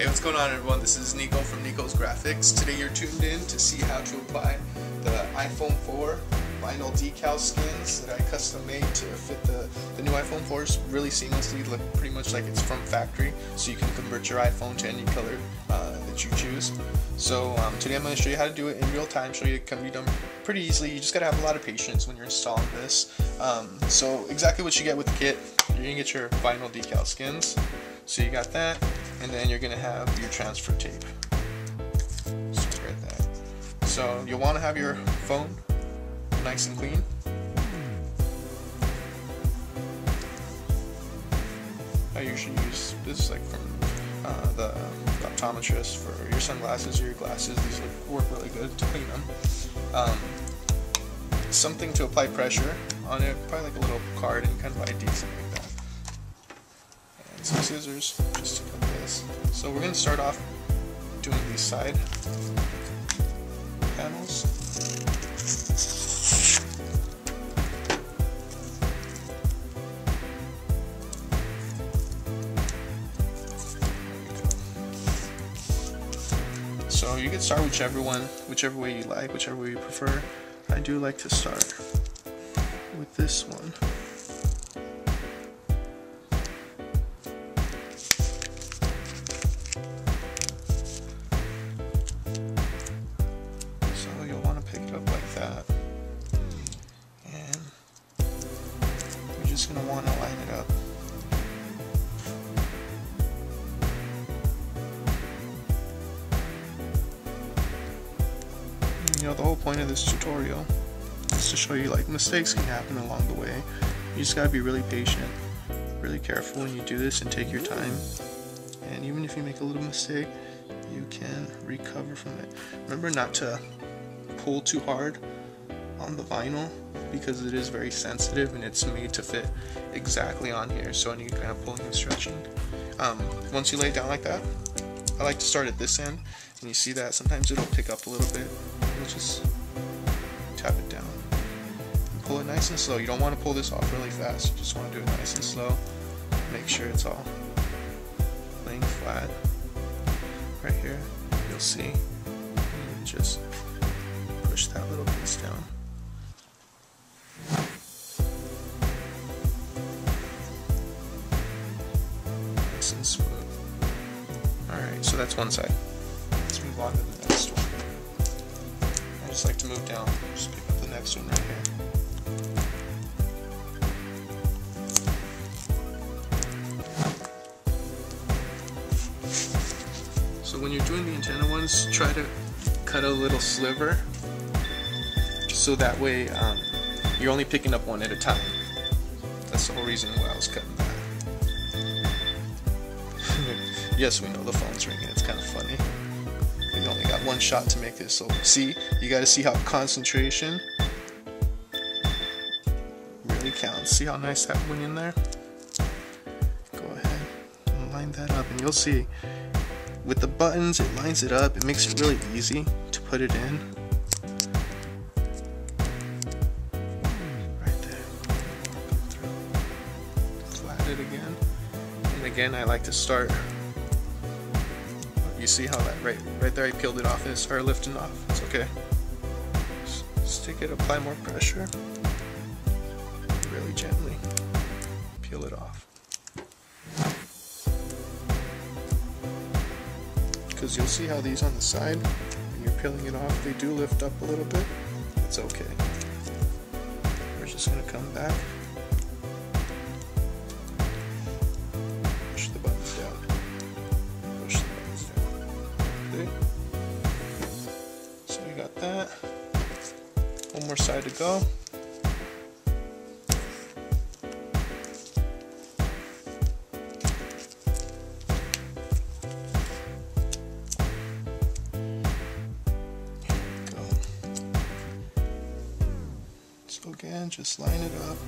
Hey, what's going on, everyone? This is Nicko from Nicko's Graffix. Today you're tuned in to see how to apply the iPhone 4 vinyl decal skins that I custom made to fit the new iPhone 4s really seamlessly, look pretty much like it's from factory, so you can convert your iPhone to any color that you choose. So today I'm going to show you how to do it in real time, show you it can be done pretty easily. You just got to have a lot of patience when you're installing this. So exactly what you get with the kit, you're going to get your vinyl decal skins. So you got that, and then you're going to have your transfer tape. So right there. So you'll want to have your phone nice and clean. I usually use this like from the optometrist for your sunglasses or your glasses. These work really good to clean them. Something to apply pressure on it, probably like a little card and kind of ID, something like that. And some scissors just to cut this. So we're going to start off doing these side panels. So you can start whichever way you like, whichever way you prefer. I do like to start with this one. So you'll want to pick it up like that. And you're just going to want to line it up. You know, the whole point of this tutorial is to show you like mistakes can happen along the way. You just gotta be really patient, really careful when you do this, and take your time. And even if you make a little mistake, you can recover from it. Remember not to pull too hard on the vinyl because it is very sensitive and it's made to fit exactly on here. So I need kind of pulling and stretching. Once you lay it down like that, I like to start at this end. And you see that sometimes it'll pick up a little bit. You'll just tap it down and pull it nice and slow. You don't want to pull this off really fast. You just want to do it nice and slow. Make sure it's all laying flat. Right here, you'll see. And just push that little piece down. Nice and smooth. Alright, so that's one side. Let's move on to the next one. I just like to move down. Just pick up the next one right here. So when you're doing the antenna ones, try to cut a little sliver so that way you're only picking up one at a time. That's the whole reason why I was cutting that. Yes, we know the phone's ringing. It's kind of funny. We only got one shot to make this, so see, you got to see how concentration really counts. See how nice that went in there? Go ahead and line that up, and you'll see with the buttons, it lines it up. It makes it really easy to put it in. Right there. Flat it again, and again, I like to start. You see how that right there I peeled it off and it started lifting off. It's okay. Just take it, apply more pressure. Really gently peel it off. Because you'll see how these on the side, when you're peeling it off, they do lift up a little bit. It's okay. We're just going to come back. Push the buttons down. Push the buttons down. So you got that. One more side to go. Here we go. So again, just line it up.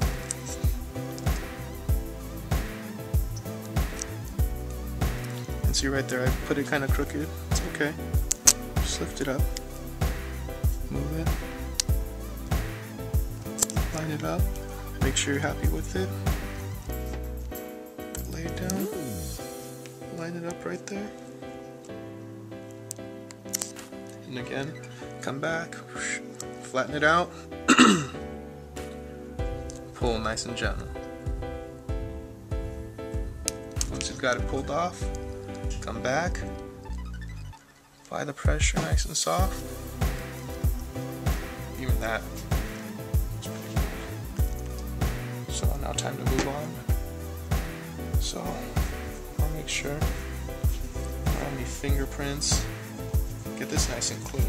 And see right there, I put it kind of crooked. It's okay. Just lift it up. Move it. Line it up. Make sure you're happy with it. Lay it down. Line it up right there. And again, come back, flatten it out, pull nice and gentle. Once you've got it pulled off, come back, apply the pressure nice and soft. Even that. So now time to move on. So I'll make sure I don't have any fingerprints. Get this nice and clean.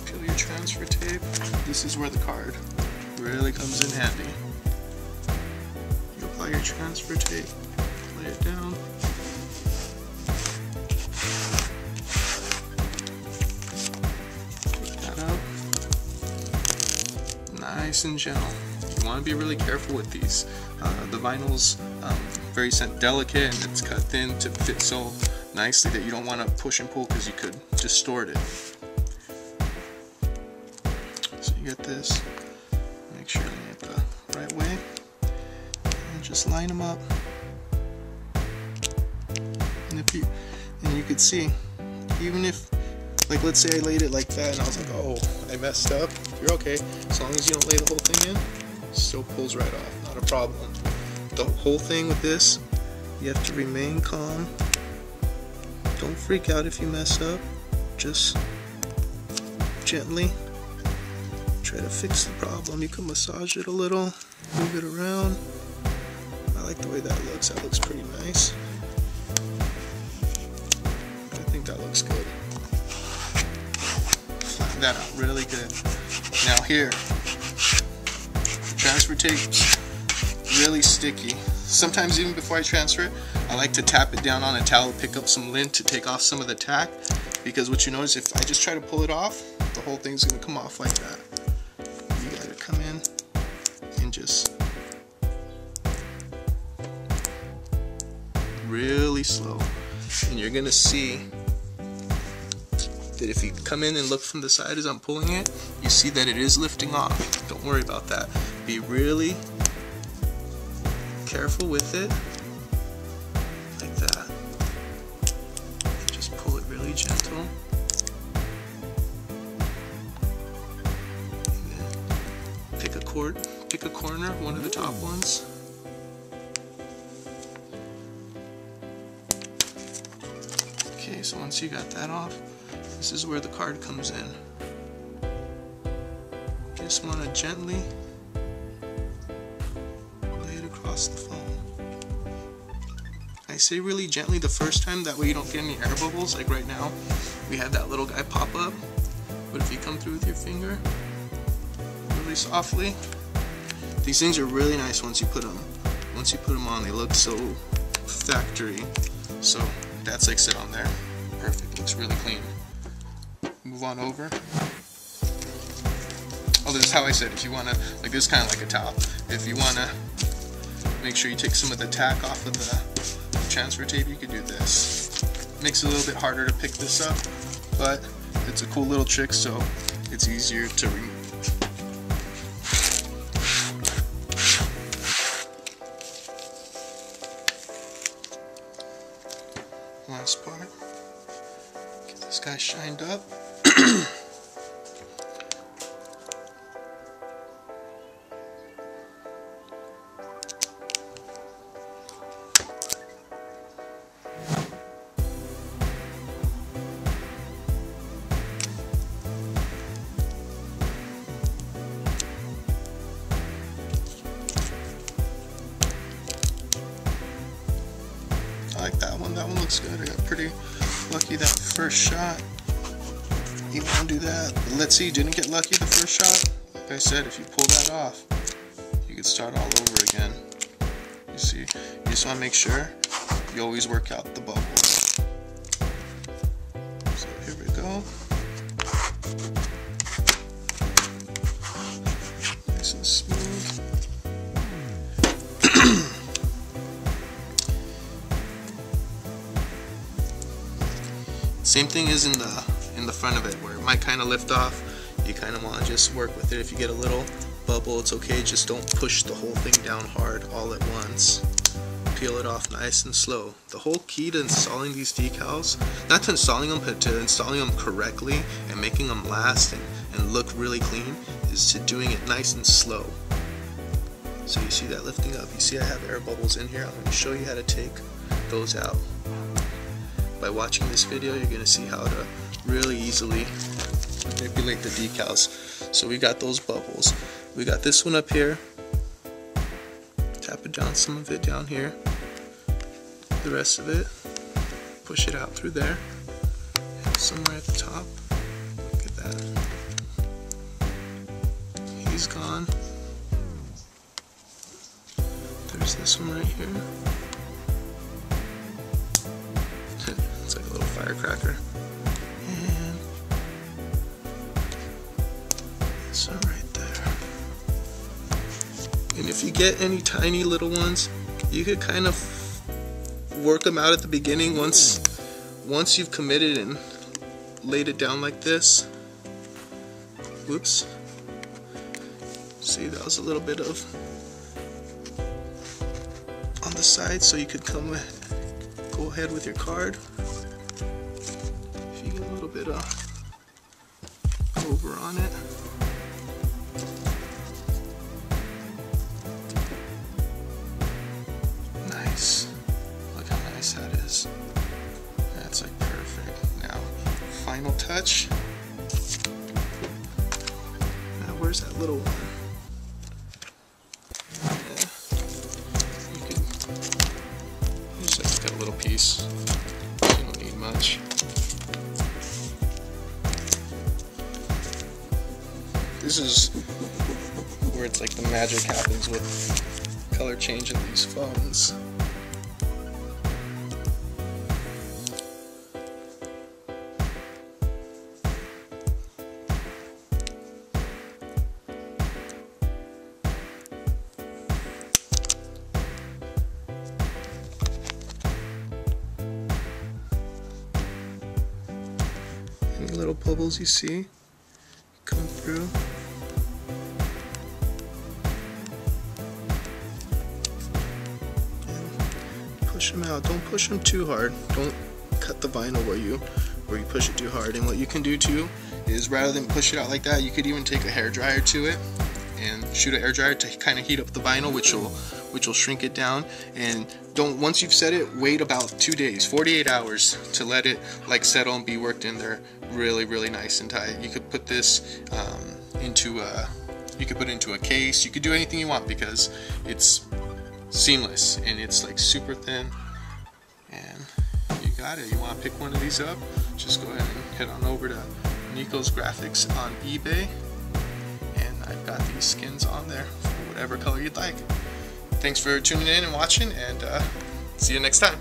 Peel your transfer tape. This is where the card really comes in handy. You apply your transfer tape, lay it down. Take that out. Nice and gentle. You want to be really careful with these. The vinyl's very delicate, and it's cut thin to fit so nicely that you don't want to push and pull because you could distort it. So you get this. Make sure you get the right way, and just line them up. And you could see, even if, like, let's say I laid it like that, and I was like, oh, I messed up. You're okay, as long as you don't lay the whole thing in. Still pulls right off, not a problem. The whole thing with this, you have to remain calm. Don't freak out if you mess up. Just gently try to fix the problem. You can massage it a little, move it around. I like the way that looks. That looks pretty nice. I think that looks good. Flatten that out really good. Now here, transfer tape's really sticky. Sometimes even before I transfer it, I like to tap it down on a towel, pick up some lint to take off some of the tack, because what you notice, if I just try to pull it off, the whole thing's gonna come off like that. You gotta come in and just really slow, and you're gonna see that if you come in and look from the side as I'm pulling it, you see that it is lifting off. Don't worry about that. Be really careful with it, like that. Just pull it really gentle. And then pick a corner, one of the top ones. Okay, so once you got that off, this is where the card comes in. Just want to gently lay it across the phone. I say really gently the first time, that way you don't get any air bubbles. Like right now, we had that little guy pop up. But if you come through with your finger, really softly, these things are really nice once you put them. Once you put them on, they look so factory. So that's like sit on there. Perfect. Looks really clean. Move on over. Oh, this is how I said, if you want to, like, this is kind of like a towel. If you want to make sure you take some of the tack off of the transfer tape, you could do this. Makes it a little bit harder to pick this up, but it's a cool little trick, so it's easier to remove. Last part. Get this guy shined up. I like that one. That one looks good. I got pretty lucky that first shot. You want to do that. But let's see, didn't get lucky the first shot. Like I said, if you pull that off, you could start all over again. You see, you just want to make sure you always work out the bubbles. So here we go. Nice and smooth. Same thing is in the front of it, where it might kind of lift off. You kind of want to just work with it. If you get a little bubble, it's okay. Just don't push the whole thing down hard all at once. peel it off nice and slow. The whole key to installing these decals, not to installing them, but to installing them correctly and making them last and look really clean, is to doing it nice and slow. So you see that lifting up. You see I have air bubbles in here. I'm going to show you how to take those out. By watching this video, you're going to see how to really easily manipulate the decals. So we got those bubbles. We got this one up here. Tap it down, some of it down here. The rest of it, push it out through there. And somewhere at the top. Look at that. He's gone. There's this one right here. It's like a little firecracker. And this one right there. And if you get any tiny little ones, you could kind of work them out at the beginning once you've committed and laid it down like this. Whoops. See, that was a little bit of on the side, so you could go ahead with your card. If you get a little bit of over on it. Nice. Look how nice that is. That's like perfect. Now, final touch. Now, where's that little one? Got a little piece. You don't need much. This is where it's like the magic happens with color changing these phones. Any little bubbles you see come through. And push them out. Don't push them too hard. Don't cut the vinyl where you push it too hard. And what you can do too is, rather than push it out like that, you could even take a hairdryer to it and shoot an hairdryer to kind of heat up the vinyl, which will shrink it down. And once you've set it, wait about 2 days, 48 hours to let it like settle and be worked in there really nice and tight. You could put this into a case. You could do anything you want because it's seamless and it's like super thin. And you got it. You want to pick one of these up? Just go ahead and head on over to Nicko's Graffix on eBay. I've got these skins on there for whatever color you'd like. Thanks for tuning in and watching, and see you next time.